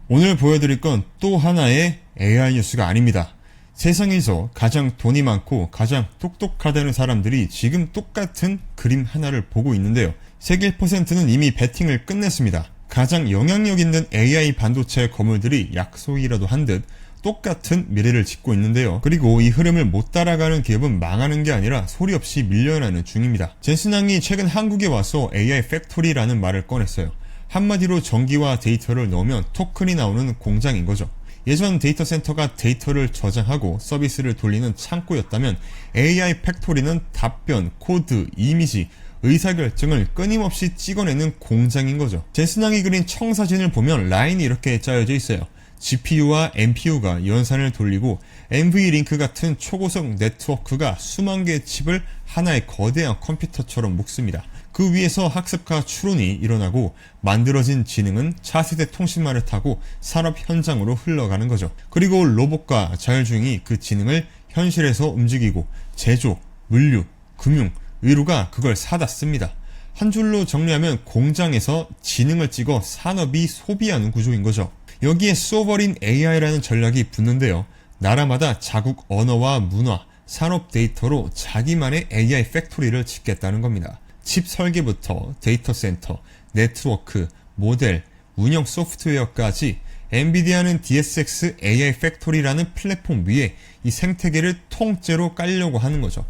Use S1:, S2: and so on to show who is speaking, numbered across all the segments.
S1: 오늘 보여드릴 건 또 하나의 AI 뉴스가 아닙니다. 세상에서 가장 돈이 많고 가장 똑똑하다는 사람들이 지금 똑같은 그림 하나를 보고 있는데요. 세계 1%는 이미 베팅을 끝냈습니다. 가장 영향력 있는 AI 반도체 거물들이 약속이라도 한 듯 똑같은 미래를 짓고 있는데요. 그리고 이 흐름을 못 따라가는 기업은 망하는 게 아니라 소리 없이 밀려나는 중입니다. 젠슨 항이 최근 한국에 와서 AI 팩토리라는 말을 꺼냈어요. 한마디로 전기와 데이터를 넣으면 토큰이 나오는 공장인 거죠. 예전 데이터 센터가 데이터를 저장하고 서비스를 돌리는 창고였다면 AI 팩토리는 답변, 코드, 이미지, 의사결정을 끊임없이 찍어내는 공장인 거죠. 젠슨 항이 그린 청사진을 보면 라인이 이렇게 짜여져 있어요. GPU와 NPU가 연산을 돌리고 NVLink 같은 초고속 네트워크가 수만 개의 칩을 하나의 거대한 컴퓨터처럼 묶습니다. 그 위에서 학습과 추론이 일어나고 만들어진 지능은 차세대 통신망을 타고 산업 현장으로 흘러가는 거죠. 그리고 로봇과 자율주행이 그 지능을 현실에서 움직이고 제조, 물류, 금융, 의료가 그걸 사다 씁니다. 한 줄로 정리하면 공장에서 지능을 찍어 산업이 소비하는 구조인 거죠. 여기에 소버린 AI라는 전략이 붙는데요. 나라마다 자국 언어와 문화, 산업 데이터로 자기만의 AI 팩토리를 짓겠다는 겁니다. 칩 설계부터 데이터 센터, 네트워크, 모델, 운영 소프트웨어까지 엔비디아는 DSX AI 팩토리라는 플랫폼 위에 이 생태계를 통째로 깔려고 하는 거죠.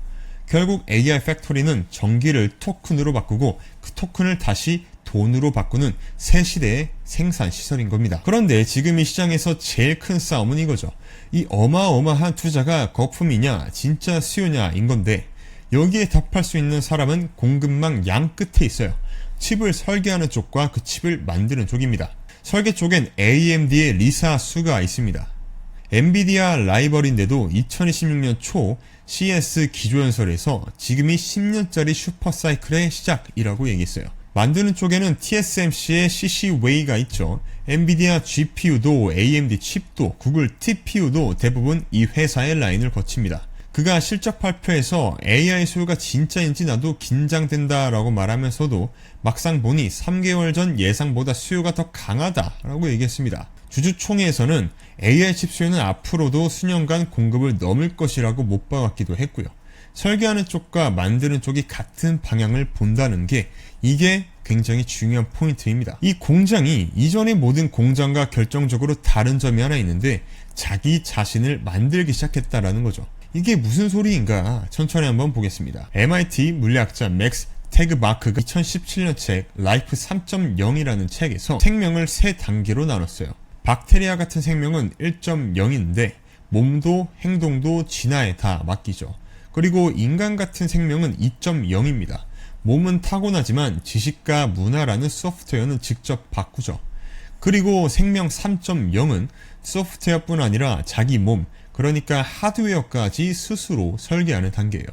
S1: 결국 AI 팩토리는 전기를 토큰으로 바꾸고 그 토큰을 다시 돈으로 바꾸는 새 시대의 생산 시설인 겁니다. 그런데 지금 이 시장에서 제일 큰 싸움은 이거죠. 이 어마어마한 투자가 거품이냐 진짜 수요냐인 건데 여기에 답할 수 있는 사람은 공급망 양 끝에 있어요. 칩을 설계하는 쪽과 그 칩을 만드는 쪽입니다. 설계 쪽엔 AMD의 리사 수가 있습니다. 엔비디아 라이벌인데도 2026년 초 CS 기조연설에서 지금이 10년짜리 슈퍼사이클의 시작이라고 얘기했어요. 만드는 쪽에는 TSMC의 CC웨이가 있죠. 엔비디아 GPU도 AMD 칩도 구글 TPU도 대부분 이 회사의 라인을 거칩니다. 그가 실적 발표에서 AI 수요가 진짜인지 나도 긴장된다라고 말하면서도 막상 보니 3개월 전 예상보다 수요가 더 강하다라고 얘기했습니다. 주주총회에서는 AI 칩 수요는 앞으로도 수년간 공급을 넘을 것이라고 못 박았기도 했고요. 설계하는 쪽과 만드는 쪽이 같은 방향을 본다는 게 이게 굉장히 중요한 포인트입니다. 이 공장이 이전의 모든 공장과 결정적으로 다른 점이 하나 있는데 자기 자신을 만들기 시작했다라는 거죠. 이게 무슨 소리인가 천천히 한번 보겠습니다. MIT 물리학자 맥스 태그마크가 2017년 책 라이프 3.0이라는 책에서 생명을 3단계로 나눴어요. 박테리아 같은 생명은 1.0인데 몸도 행동도 진화에 다 맡기죠. 그리고 인간 같은 생명은 2.0입니다. 몸은 타고나지만 지식과 문화라는 소프트웨어는 직접 바꾸죠. 그리고 생명 3.0은 소프트웨어뿐 아니라 자기 몸, 그러니까 하드웨어까지 스스로 설계하는 단계예요.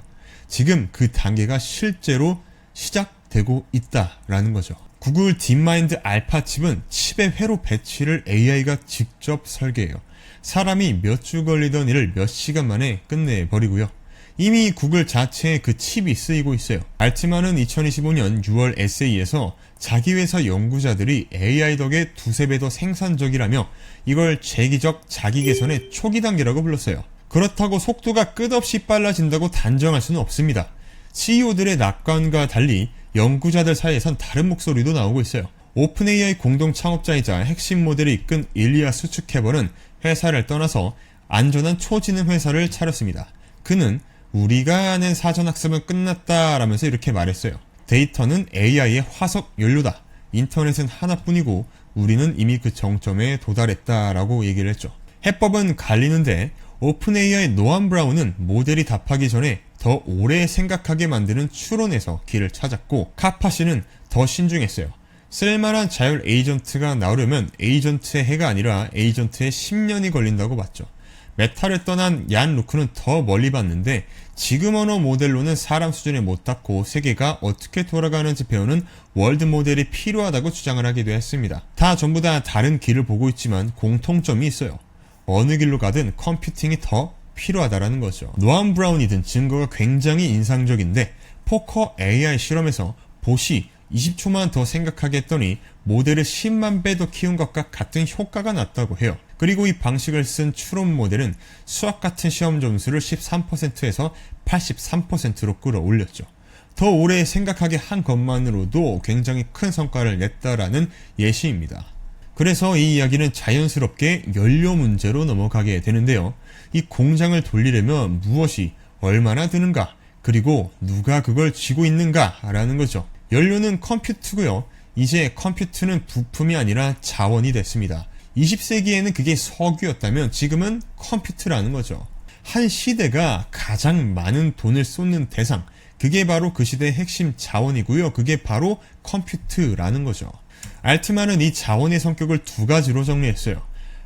S1: 지금 그 단계가 실제로 시작되고 있다라는 거죠. 구글 딥마인드 알파 칩은 칩의 회로 배치를 AI가 직접 설계해요. 사람이 몇 주 걸리던 일을 몇 시간 만에 끝내버리고요. 이미 구글 자체에 그 칩이 쓰이고 있어요. 알트만은 2025년 6월 에세이에서 자기 회사 연구자들이 AI 덕에 두세 배 더 생산적이라며 이걸 재기적 자기 개선의 초기 단계라고 불렀어요. 그렇다고 속도가 끝없이 빨라진다고 단정할 수는 없습니다. CEO들의 낙관과 달리 연구자들 사이에선 다른 목소리도 나오고 있어요. 오픈 AI 공동 창업자이자 핵심 모델을 이끈 일리아 수츠케버는 회사를 떠나서 안전한 초지능 회사를 차렸습니다. 그는 우리가 아는 사전학습은 끝났다라면서 이렇게 말했어요. 데이터는 AI의 화석 연료다. 인터넷은 하나뿐이고 우리는 이미 그 정점에 도달했다라고 얘기를 했죠. 해법은 갈리는데 오픈 AI 노암 브라운은 모델이 답하기 전에 더 오래 생각하게 만드는 추론에서 길을 찾았고 카파시는 더 신중했어요. 쓸만한 자율 에이전트가 나오려면 에이전트의 해가 아니라 에이전트의 10년이 걸린다고 봤죠. 메타를 떠난 얀 루크는 더 멀리 봤는데 지금 언어 모델로는 사람 수준에 못 닿고 세계가 어떻게 돌아가는지 배우는 월드 모델이 필요하다고 주장을 하기도 했습니다. 다 전부 다 다른 길을 보고 있지만 공통점이 있어요. 어느 길로 가든 컴퓨팅이 더 필요하다라는 거죠. 노암 브라운이 든 증거가 굉장히 인상적인데 포커 AI 실험에서 봇이 20초만 더 생각하게 했더니 모델을 10만 배 더 키운 것과 같은 효과가 났다고 해요. 그리고 이 방식을 쓴 추론 모델은 수학 같은 시험 점수를 13%에서 83%로 끌어올렸죠. 더 오래 생각하게 한 것만으로도 굉장히 큰 성과를 냈다라는 예시입니다. 그래서 이 이야기는 자연스럽게 연료 문제로 넘어가게 되는데요. 이 공장을 돌리려면 무엇이 얼마나 드는가, 그리고 누가 그걸 쥐고 있는가 라는 거죠. 연료는 컴퓨트고요. 이제 컴퓨트는 부품이 아니라 자원이 됐습니다. 20세기에는 그게 석유였다면 지금은 컴퓨터라는 거죠. 한 시대가 가장 많은 돈을 쏟는 대상, 그게 바로 그 시대의 핵심 자원이고요. 그게 바로 컴퓨터라는 거죠. 알트만은 이 자원의 성격을 두 가지로 정리했어요.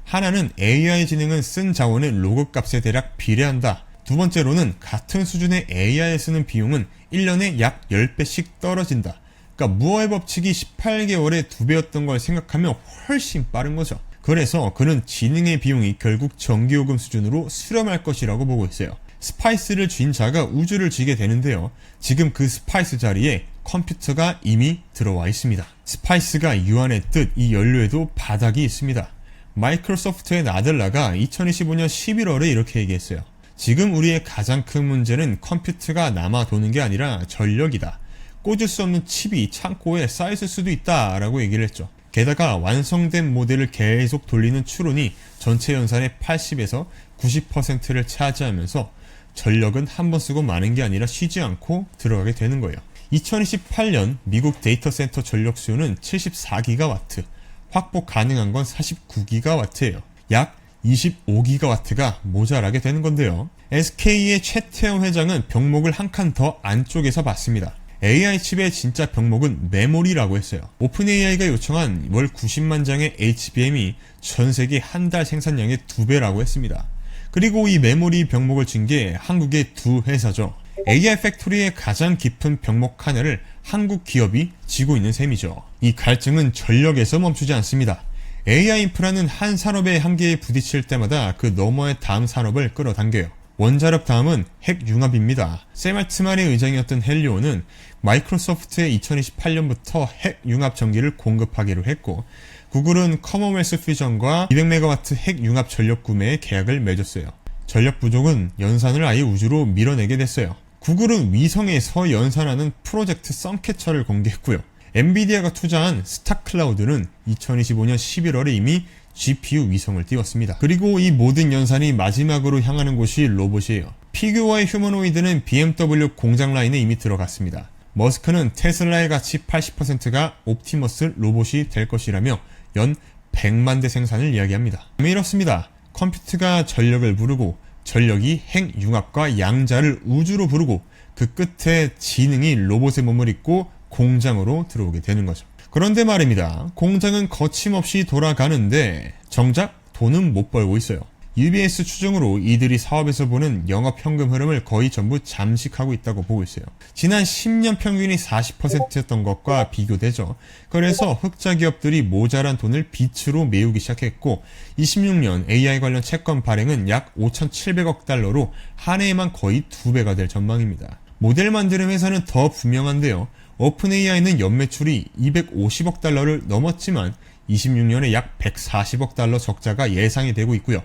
S1: 하나는 AI 지능은 쓴 자원의 로그 값에 대략 비례한다. 두 번째로는 같은 수준의 AI에 쓰는 비용은 1년에 약 10배씩 떨어진다. 그러니까 무어의 법칙이 18개월에 2배였던 걸 생각하면 훨씬 빠른 거죠. 그래서 그는 지능의 비용이 결국 전기요금 수준으로 수렴할 것이라고 보고 있어요. 스파이스를 쥔 자가 우주를 쥐게 되는데요. 지금 그 스파이스 자리에 컴퓨터가 이미 들어와 있습니다. 스파이스가 유한의 뜻, 이 연료에도 바닥이 있습니다. 마이크로소프트의 나델라가 2025년 11월에 이렇게 얘기했어요. 지금 우리의 가장 큰 문제는 컴퓨터가 남아 도는 게 아니라 전력이다. 꽂을 수 없는 칩이 창고에 쌓였을 수도 있다 라고 얘기를 했죠. 게다가 완성된 모델을 계속 돌리는 추론이 전체 연산의 80에서 90%를 차지하면서 전력은 한 번 쓰고 마는 게 아니라 쉬지 않고 들어가게 되는 거예요. 2028년 미국 데이터 센터 전력 수요는 74기가와트, 확보 가능한 건 49기가와트예요. 약 25기가와트가 모자라게 되는 건데요. SK의 최태영 회장은 병목을 한 칸 더 안쪽에서 봤습니다. AI 칩의 진짜 병목은 메모리라고 했어요. 오픈AI가 요청한 월 90만 장의 HBM이 전 세계 한 달 생산량의 2배라고 했습니다. 그리고 이 메모리 병목을 진 게 한국의 두 회사죠. AI 팩토리의 가장 깊은 병목 하나를 한국 기업이 쥐고 있는 셈이죠. 이 갈증은 전력에서 멈추지 않습니다. AI 인프라는 한 산업의 한계에 부딪힐 때마다 그 너머의 다음 산업을 끌어당겨요. 원자력 다음은 핵융합입니다. 샘 알트만의 의장이었던 헬리오는 마이크로소프트에 2028년부터 핵융합 전기를 공급하기로 했고, 구글은 커먼웰스 퓨전과 200메가와트 핵융합 전력 구매에 계약을 맺었어요. 전력 부족은 연산을 아예 우주로 밀어내게 됐어요. 구글은 위성에서 연산하는 프로젝트 썬캐쳐를 공개했고요. 엔비디아가 투자한 스타클라우드는 2025년 11월에 이미 GPU 위성을 띄웠습니다. 그리고 이 모든 연산이 마지막으로 향하는 곳이 로봇이에요. 피규어의 휴머노이드는 BMW 공장 라인에 이미 들어갔습니다. 머스크는 테슬라의 가치 80%가 옵티머스 로봇이 될 것이라며 연 100만 대 생산을 이야기합니다. 이렇습니다. 컴퓨터가 전력을 부르고 전력이 핵융합과 양자를 우주로 부르고 그 끝에 지능이 로봇의 몸을 입고 공장으로 들어오게 되는 거죠. 그런데 말입니다. 공장은 거침없이 돌아가는데 정작 돈은 못 벌고 있어요. UBS 추정으로 이들이 사업에서 보는 영업현금 흐름을 거의 전부 잠식하고 있다고 보고 있어요. 지난 10년 평균이 40%였던 것과 비교되죠. 그래서 흑자 기업들이 모자란 돈을 빛으로 메우기 시작했고 26년 AI 관련 채권 발행은 약 5,700억 달러로 한 해에만 거의 2배가 될 전망입니다. 모델 만드는 회사는 더 분명한데요. 오픈AI는 연매출이 250억 달러를 넘었지만 26년에 약 140억 달러 적자가 예상이 되고 있고요.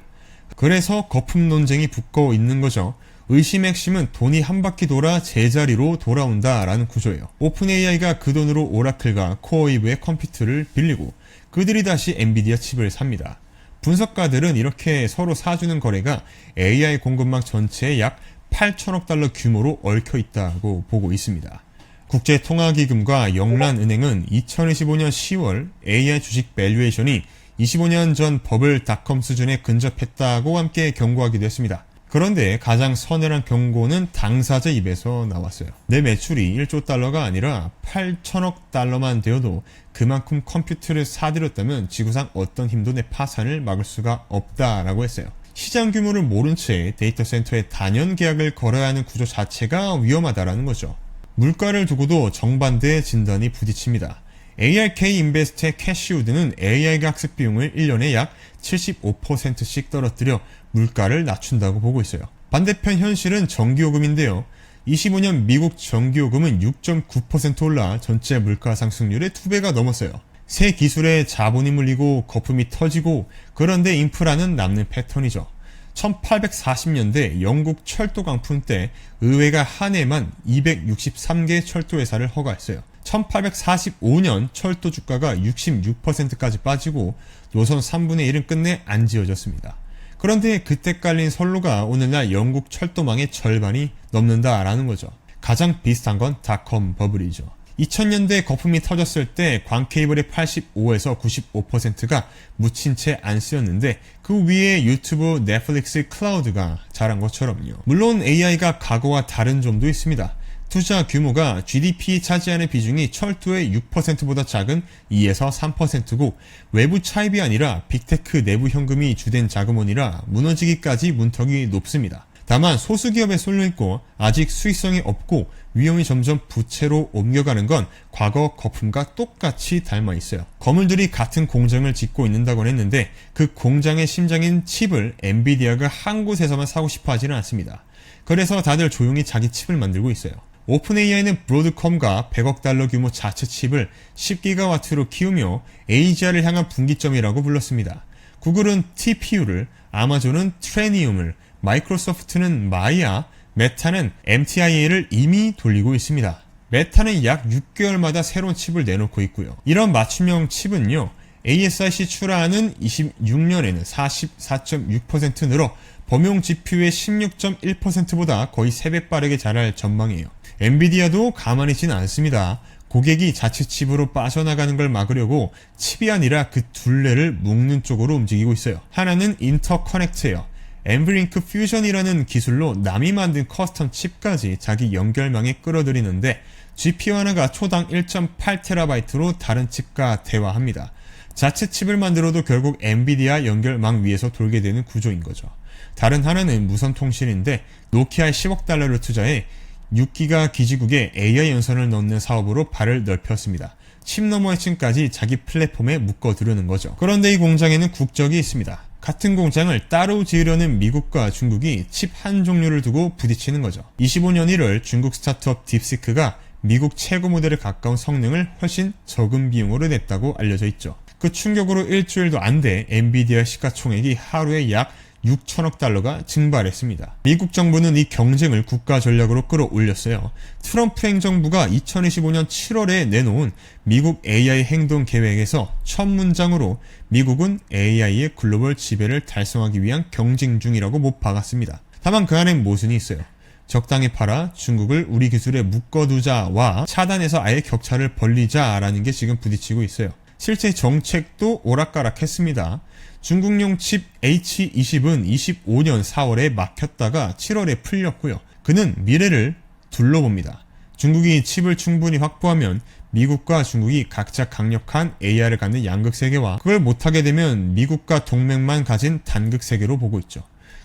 S1: 그래서 거품 논쟁이 붙고 있는 거죠. 의심의 핵심은 돈이 한 바퀴 돌아 제자리로 돌아온다라는 구조예요. 오픈AI가 그 돈으로 오라클과 코어웨이브의 컴퓨터를 빌리고 그들이 다시 엔비디아 칩을 삽니다. 분석가들은 이렇게 서로 사주는 거래가 AI 공급망 전체에 약 8천억 달러 규모로 얽혀 있다고 보고 있습니다. 국제통화기금과 영란은행은 2025년 10월 AI 주식 밸류에이션이 25년 전 버블닷컴 수준에 근접했다고 함께 경고하기도 했습니다. 그런데 가장 서늘한 경고는 당사자 입에서 나왔어요. 내 매출이 1조 달러가 아니라 8천억 달러만 되어도 그만큼 컴퓨터를 사들였다면 지구상 어떤 힘도 내 파산을 막을 수가 없다라고 했어요. 시장 규모를 모른 채 데이터 센터에 단연 계약을 걸어야 하는 구조 자체가 위험하다라는 거죠. 물가를 두고도 정반대의 진단이 부딪힙니다. ARK 인베스트의 캐시우드는 AI가 학습 비용을 1년에 약 75%씩 떨어뜨려 물가를 낮춘다고 보고 있어요. 반대편 현실은 전기요금인데요. 25년 미국 전기요금은 6.9% 올라 전체 물가 상승률의 2배가 넘었어요. 새 기술에 자본이 물리고 거품이 터지고 그런데 인프라는 남는 패턴이죠. 1840년대 영국 철도 강풍 때 의회가 한 해만 263개 철도회사를 허가했어요. 1845년 철도 주가가 66%까지 빠지고 노선 3분의 1은 끝내 안 지어졌습니다. 그런데 그때 깔린 선로가 오늘날 영국 철도망의 절반이 넘는다라는 거죠. 가장 비슷한 건 닷컴 버블이죠. 2000년대 거품이 터졌을 때 광케이블의 85에서 95%가 묻힌 채 안 쓰였는데 그 위에 유튜브, 넷플릭스, 클라우드가 자란 것처럼요. 물론 AI가 과거와 다른 점도 있습니다. 투자 규모가 GDP에 차지하는 비중이 철도의 6%보다 작은 2에서 3%고 외부 차입이 아니라 빅테크 내부 현금이 주된 자금원이라 무너지기까지 문턱이 높습니다. 다만 소수기업에 쏠려있고 아직 수익성이 없고 위험이 점점 부채로 옮겨가는 건 과거 거품과 똑같이 닮아있어요. 거물들이 같은 공장을 짓고 있는다곤 했는데 그 공장의 심장인 칩을 엔비디아가 한 곳에서만 사고 싶어 하지는 않습니다. 그래서 다들 조용히 자기 칩을 만들고 있어요. 오픈 AI는 브로드컴과 100억 달러 규모 자체 칩을 10기가와트로 키우며 AGI를 향한 분기점이라고 불렀습니다. 구글은 TPU를, 아마존은 트레니움을, 마이크로소프트는 마이아, 메타는 MTIA를 이미 돌리고 있습니다. 메타는 약 6개월마다 새로운 칩을 내놓고 있고요. 이런 맞춤형 칩은요, ASIC 출하는 26년에는 44.6% 늘어 범용 GPU의 16.1%보다 거의 3배 빠르게 자랄 전망이에요. 엔비디아도 가만히 있지는 않습니다. 고객이 자체 칩으로 빠져나가는 걸 막으려고 칩이 아니라 그 둘레를 묶는 쪽으로 움직이고 있어요. 하나는 인터커넥트예요. 엠브링크 퓨전이라는 기술로 남이 만든 커스텀 칩까지 자기 연결망에 끌어들이는데 GPU 하나가 초당 1.8TB로 다른 칩과 대화합니다. 자체 칩을 만들어도 결국 엔비디아 연결망 위에서 돌게 되는 구조인 거죠. 다른 하나는 무선 통신인데 노키아에 10억 달러를 투자해 6기가 기지국에 AI 연선을 넣는 사업으로 발을 넓혔습니다. 칩 너머의 층까지 자기 플랫폼에 묶어 두려는 거죠. 그런데 이 공장에는 국적이 있습니다. 같은 공장을 따로 지으려는 미국과 중국이 칩 한 종류를 두고 부딪히는 거죠. 25년 1월 중국 스타트업 딥시크가 미국 최고 모델에 가까운 성능을 훨씬 적은 비용으로 냈다고 알려져 있죠. 그 충격으로 일주일도 안 돼 엔비디아 시가총액이 하루에 약 6천억 달러가 증발했습니다. 미국 정부는 이 경쟁을 국가 전략으로 끌어올렸어요. 트럼프 행정부가 2025년 7월에 내놓은 미국 AI 행동 계획에서 첫 문장으로 미국은 AI의 글로벌 지배를 달성하기 위한 경쟁 중이라고 못 박았습니다. 다만 그 안엔 모순이 있어요. 적당히 팔아 중국을 우리 기술에 묶어두자와 차단해서 아예 격차를 벌리자라는 게 지금 부딪히고 있어요. 실제 정책도 오락가락했습니다. 중국용 칩 H20은 25년 4월에 막혔다가 7월에 풀렸고요. 그는 미래를 둘러봅니다. 중국이 칩을 충분히 확보하면 미국과 중국이 각자 강력한 AI를 갖는 양극 세계와 그걸 못하게 되면 미국과 동맹만 가진 단극 세계로 보고 있죠.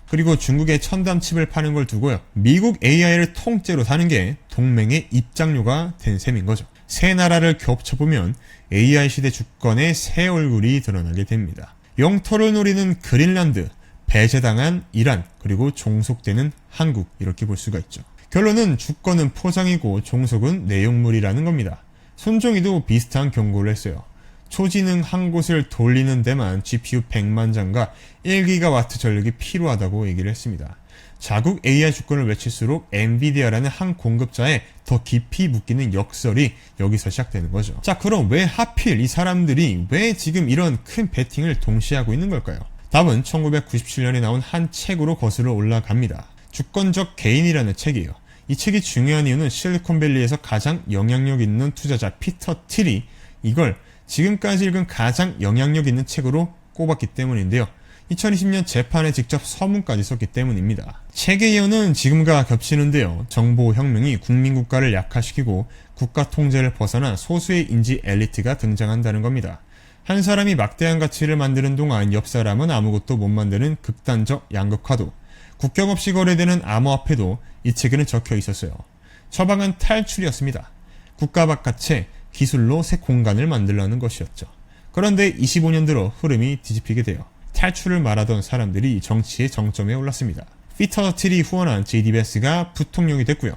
S1: 그리고 중국의 첨단 칩을 파는 걸 두고요. 미국 AI를 통째로 사는 게 동맹의 입장료가 된 셈인 거죠. 세 나라를 겹쳐보면 AI 시대 주권의 새 얼굴이 드러나게 됩니다. 영토를 노리는 그린란드, 배제당한 이란, 그리고 종속되는 한국 이렇게 볼 수가 있죠. 결론은 주권은 포장이고 종속은 내용물이라는 겁니다. 손정희도 비슷한 경고를 했어요. 초지능 한 곳을 돌리는 데만 GPU 100만 장과 1기가와트 전력이 필요하다고 얘기를 했습니다. 자국 AI 주권을 외칠수록 엔비디아라는 한 공급자에 더 깊이 묶이는 역설이 여기서 시작되는 거죠. 자, 그럼 왜 하필 이 사람들이 왜 지금 이런 큰 베팅을 동시에 하고 있는 걸까요? 답은 1997년에 나온 한 책으로 거슬러 올라갑니다. 주권적 개인이라는 책이에요. 이 책이 중요한 이유는 실리콘밸리에서 가장 영향력 있는 투자자 피터 틸이 이걸 지금까지 읽은 가장 영향력 있는 책으로 꼽았기 때문인데요. 2020년 재판에 직접 서문까지 썼기 때문입니다. 책의 예언은 지금과 겹치는데요. 정보혁명이 국민국가를 약화시키고 국가 통제를 벗어나 소수의 인지 엘리트가 등장한다는 겁니다. 한 사람이 막대한 가치를 만드는 동안 옆 사람은 아무것도 못 만드는 극단적 양극화도, 국경 없이 거래되는 암호화폐도 이 책에는 적혀 있었어요. 처방은 탈출이었습니다. 국가 바깥에 기술로 새 공간을 만들려는 것이었죠. 그런데 25년 들어 흐름이 뒤집히게 돼요. 탈출을 말하던 사람들이 정치의 정점에 올랐습니다. 피터 틸이 후원한 JD 베스가 부통령이 됐고요.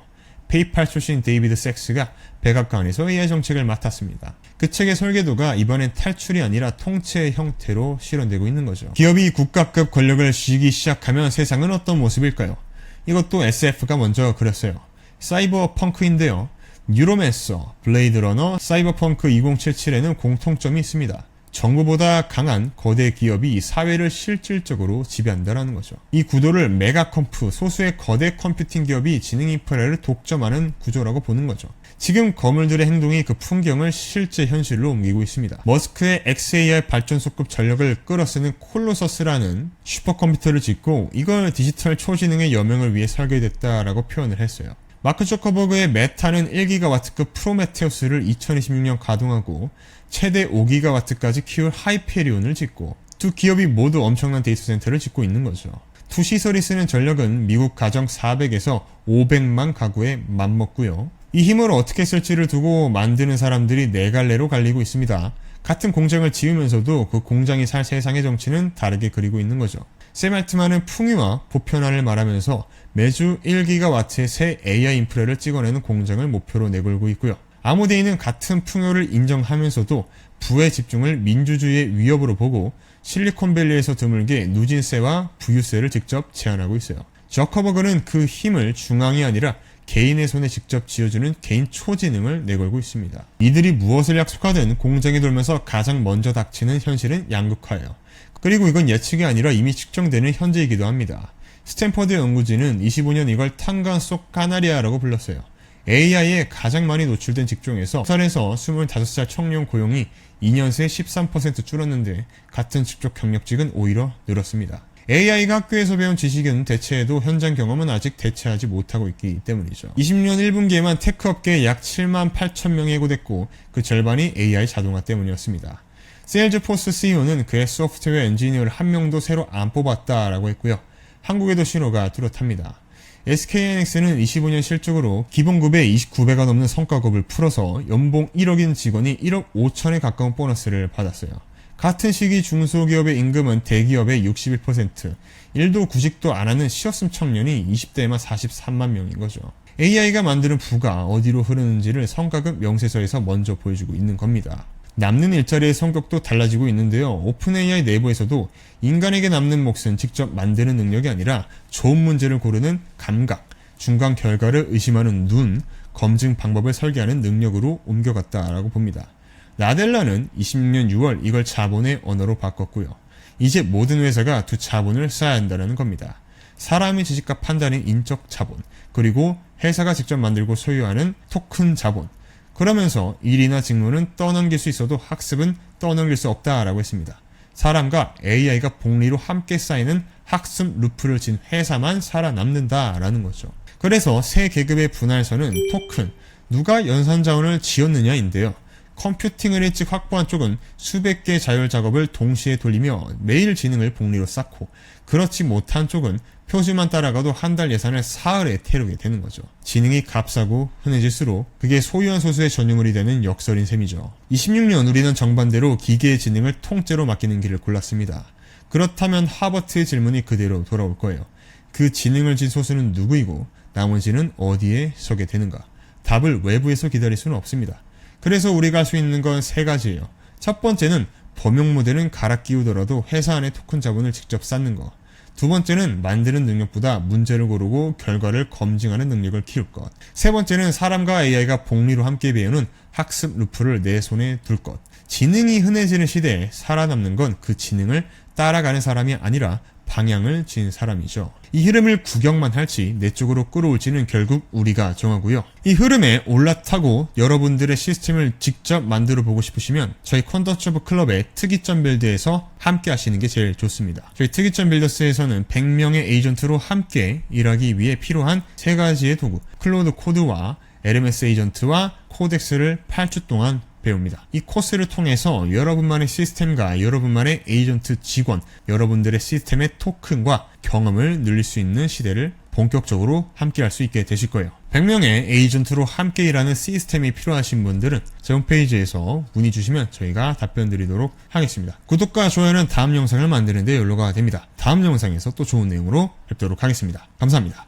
S1: 페이팔 출신 데이비드 섹스가 백악관에서 AI 정책을 맡았습니다. 그 책의 설계도가 이번엔 탈출이 아니라 통치의 형태로 실현되고 있는 거죠. 기업이 국가급 권력을 쥐기 시작하면 세상은 어떤 모습일까요? 이것도 SF가 먼저 그렸어요. 사이버 펑크인데요. 뉴로맨서, 블레이드 러너, 사이버펑크 2077에는 공통점이 있습니다. 정부보다 강한 거대 기업이 사회를 실질적으로 지배한다는 거죠. 이 구도를 메가컴프, 소수의 거대 컴퓨팅 기업이 지능 인프라를 독점하는 구조라고 보는 거죠. 지금 거물들의 행동이 그 풍경을 실제 현실로 옮기고 있습니다. 머스크의 XAR 발전소급 전력을 끌어쓰는 콜로서스라는 슈퍼컴퓨터를 짓고 이걸 디지털 초지능의 여명을 위해 설계됐다라고 표현을 했어요. 마크 저커버그의 메타는 1기가와트급 프로메테우스를 2026년 가동하고 최대 5기가와트까지 키울 하이페리온을 짓고 두 기업이 모두 엄청난 데이터 센터를 짓고 있는 거죠. 두 시설이 쓰는 전력은 미국 가정 400에서 500만 가구에 맞먹고요. 이 힘을 어떻게 쓸지를 두고 만드는 사람들이 네 갈래로 갈리고 있습니다. 같은 공장을 지으면서도 그 공장이 살 세상의 정치는 다르게 그리고 있는 거죠. 샘 알트만은 풍요와 보편화를 말하면서 매주 1기가와트의 새 AI 인프라를 찍어내는 공장을 목표로 내걸고 있고요. 아모데이는 같은 풍요를 인정하면서도 부의 집중을 민주주의의 위협으로 보고 실리콘밸리에서 드물게 누진세와 부유세를 직접 제안하고 있어요. 저커버그는 그 힘을 중앙이 아니라 개인의 손에 직접 쥐어주는 개인 초지능을 내걸고 있습니다. 이들이 무엇을 약속하든 공장이 돌면서 가장 먼저 닥치는 현실은 양극화예요. 그리고 이건 예측이 아니라 이미 측정되는 현재이기도 합니다. 스탠퍼드 연구진은 25년 이걸 탄광 속 카나리아라고 불렀어요. AI에 가장 많이 노출된 직종에서 10살에서 25살 청년 고용이 2년 새 13% 줄었는데 같은 직종 경력직은 오히려 늘었습니다. AI가 학교에서 배운 지식은 대체해도 현장 경험은 아직 대체하지 못하고 있기 때문이죠. 20년 1분기에만 테크업계에 약 7만 8천 명이 해고됐고 그 절반이 AI 자동화 때문이었습니다. 세일즈포스 CEO는 그의 소프트웨어 엔지니어를 한 명도 새로 안 뽑았다라고 했고요. 한국에도 신호가 뚜렷합니다. SK하이닉스는 25년 실적으로 기본급의 29배가 넘는 성과급을 풀어서 연봉 1억인 직원이 1억 5천에 가까운 보너스를 받았어요. 같은 시기 중소기업의 임금은 대기업의 61%, 일도 구직도 안 하는 쉬었음 청년이 20대에만 43만 명인 거죠. AI가 만드는 부가 어디로 흐르는지를 성과급 명세서에서 먼저 보여주고 있는 겁니다. 남는 일자리의 성격도 달라지고 있는데요. 오픈 AI 내부에서도 인간에게 남는 몫은 직접 만드는 능력이 아니라 좋은 문제를 고르는 감각, 중간 결과를 의심하는 눈, 검증 방법을 설계하는 능력으로 옮겨갔다라고 봅니다. 나델라는 26년 6월 이걸 자본의 언어로 바꿨고요. 이제 모든 회사가 두 자본을 써야 한다는 겁니다. 사람의 지식과 판단인 인적 자본, 그리고 회사가 직접 만들고 소유하는 토큰 자본. 그러면서 일이나 직무는 떠넘길 수 있어도 학습은 떠넘길 수 없다라고 했습니다. 사람과 AI가 복리로 함께 쌓이는 학습 루프를 진 회사만 살아남는다라는 거죠. 그래서 새 계급의 분할선은 토큰, 누가 연산자원을 지었느냐인데요. 컴퓨팅을 일찍 확보한 쪽은 수백 개의 자율 작업을 동시에 돌리며 매일 지능을 복리로 쌓고, 그렇지 못한 쪽은 표준만 따라가도 한 달 예산을 사흘에 태우게 되는 거죠. 지능이 값싸고 흔해질수록 그게 소유한 소수의 전유물이 되는 역설인 셈이죠. 26년 우리는 정반대로 기계의 지능을 통째로 맡기는 길을 골랐습니다. 그렇다면 하버트의 질문이 그대로 돌아올 거예요. 그 지능을 진 소수는 누구이고 나머지는 어디에 서게 되는가? 답을 외부에서 기다릴 수는 없습니다. 그래서 우리가 할 수 있는 건 세 가지예요. 첫 번째는 범용 모델은 갈아 끼우더라도 회사 안에 토큰 자본을 직접 쌓는 거. 두 번째는 만드는 능력보다 문제를 고르고 결과를 검증하는 능력을 키울 것. 세 번째는 사람과 AI가 복리로 함께 배우는 학습 루프를 내 손에 둘 것. 지능이 흔해지는 시대에 살아남는 건 그 지능을 따라가는 사람이 아니라 방향을 진 사람이죠. 이 흐름을 구경만 할지 내 쪽으로 끌어올지는 결국 우리가 정하고요. 이 흐름에 올라타고 여러분들의 시스템을 직접 만들어 보고 싶으시면 저희 컨더처브 클럽의 특이점 빌드에서 함께 하시는 게 제일 좋습니다. 저희 특이점 빌더스에서는 100명의 에이전트로 함께 일하기 위해 필요한 세 가지의 도구, 클로드 코드와 LMS 에이전트와 코덱스를 8주 동안 배웁니다. 이 코스를 통해서 여러분만의 시스템과 여러분만의 에이전트 직원, 여러분들의 시스템의 토큰과 경험을 늘릴 수 있는 시대를 본격적으로 함께 할 수 있게 되실 거예요. 100명의 에이전트로 함께 일하는 시스템이 필요하신 분들은 제 홈페이지에서 문의 주시면 저희가 답변 드리도록 하겠습니다. 구독과 좋아요는 다음 영상을 만드는 데 연로가 됩니다. 다음 영상에서 또 좋은 내용으로 뵙도록 하겠습니다. 감사합니다.